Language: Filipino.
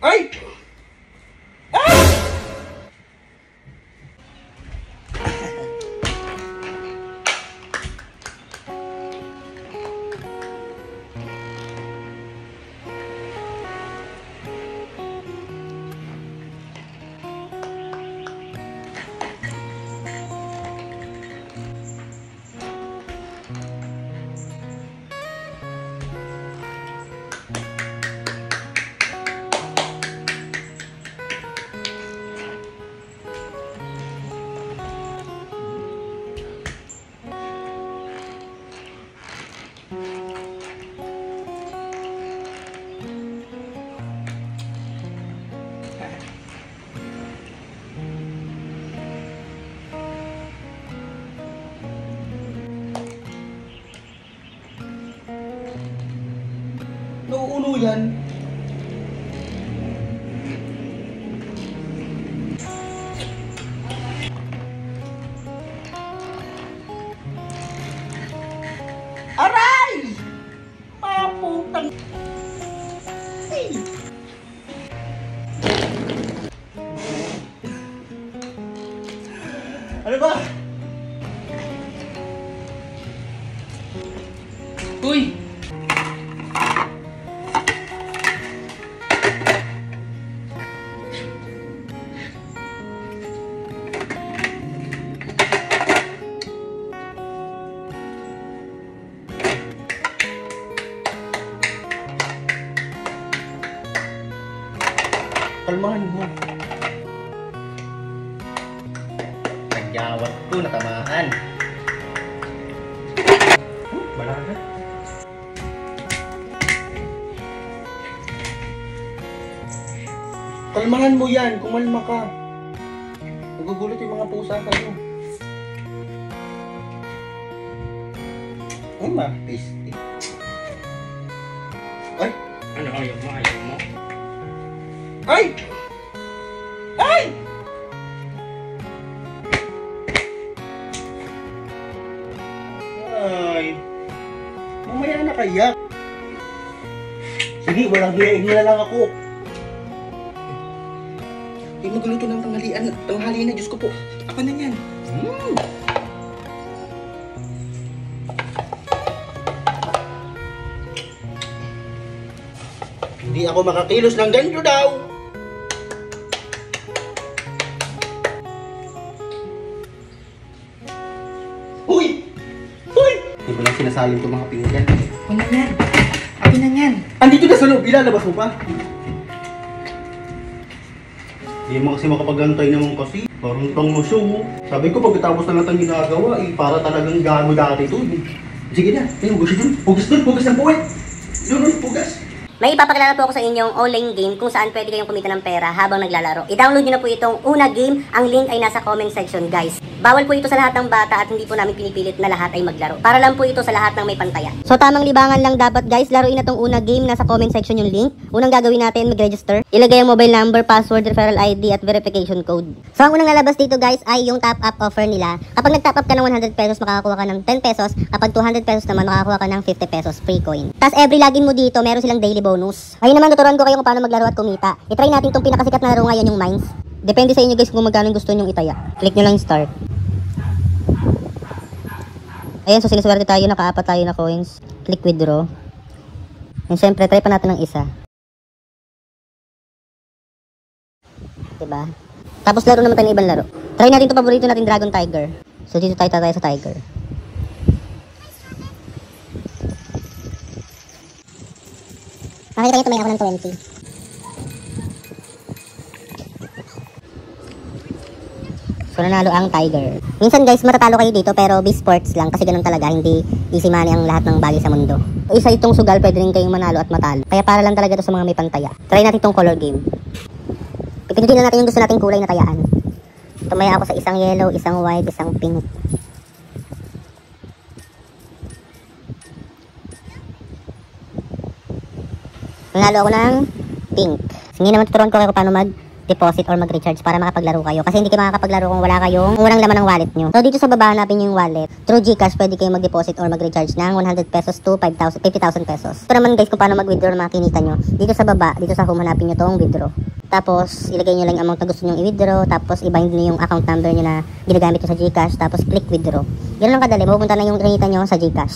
Ay! Ay! Nauulo yan. Aray! Maputang... Ay! Ano ba? Uy! Kalmahan mo. Nagyawat ko, natamaan. Balaga. Kalmahan mo yan, kumalma ka. Nagugulat yung mga pusa kayo. Ay, mapistik. Ay! Ano, ayaw mo, ayaw mo? Ay! Ay! Ay! Mamaya na kaya. Sige, walang hiyaig na lang ako. Ay, magluto ng tanghalian na, Diyos ko po. Ako na yan. Hindi ako makakilos ng ganito daw. Uy! Uy! Hindi ko lang sinasalin itong mga pinggan. Ano yan? Abi na yan. Andito na sa loob, ilalabas mo pa. Hindi mo kasi makapagantay naman kasi. Parang tang mo siya, oh. Sabi ko pagkatapos na natin ginagawa, para talagang gago dati ito. Sige na, hugas dun, hugas ng puwet. Yun, hugas. May ipapakilala po ako sa inyong online game kung saan pwede kayong kumita ng pera habang naglalaro. I-download nyo na po itong Una Game. Ang link ay nasa comment section, guys. Bawal po ito sa lahat ng bata at hindi po namin pinipilit na lahat ay maglaro. Para lang po ito sa lahat ng may pantaya. So tamang libangan lang dapat, guys. Laruin na tong Una Game. Nasa comment section yung link. Unang gagawin natin, mag-register. Ilagay ang mobile number, password, referral ID at verification code. So ang unang lalabas dito, guys, ay yung top up offer nila. Kapag nag-top up ka ng 100 pesos, makakakuha ka ng 10 pesos. Kapag 200 pesos naman, makakakuha ka ng 50 pesos free coin. Tapos every login mo dito, meron silang daily bonus. Ngayon naman, tuturuan ko kayo kung paano maglaro at kumita. I-try natin itong pinakasikat na laro ngayon, yung Mines. Depende sa inyo, guys, kung magkano gusto nyong itaya. Click nyo lang yung start. Ayan, so siniswerte tayo, naka-apat tayo na coins. Click withdraw. And syempre, try pa natin ng isa. Diba? Tapos laro naman tayo ng ibang laro. Try natin itong paborito natin, Dragon Tiger. So dito tayo sa Tiger. Makikita nyo, tumingin ako ng 20. So nanalo ang Tiger. Minsan guys, matatalo kayo dito pero B-sports lang kasi ganun talaga, hindi easy money ang lahat ng bagay sa mundo. Isa itong sugal, pwede rin kayong manalo at matalo. Kaya para lang talaga ito sa mga may pantaya. Try natin itong color game. Pipindutin na natin yung gusto nating kulay na tayaan. Tumaya ako sa isang yellow, isang white, isang pink. Nanalo ako ng pink. Sige naman, tuturuan ko kayo paano mag mag-deposit or mag-recharge para makapaglaro kayo. Kasi hindi kayo makakapaglaro kung wala kayong walang laman ng wallet nyo. So dito sa baba hanapin yung wallet. Through GCash pwede kayo mag-deposit or mag-recharge ng 100 pesos to 50,000 pesos. Ito naman guys kung paano mag-withdraw ng mga kinita nyo. Dito sa baba, dito sa home hanapin nyo tong withdraw. Tapos ilagay nyo lang yung amount na gusto nyo i-withdraw. Tapos i-bind nyo yung account number nyo na ginagamit nyo sa GCash. Tapos click withdraw. Ganun lang kadali, mapupunta na yung kinita nyo sa GCash.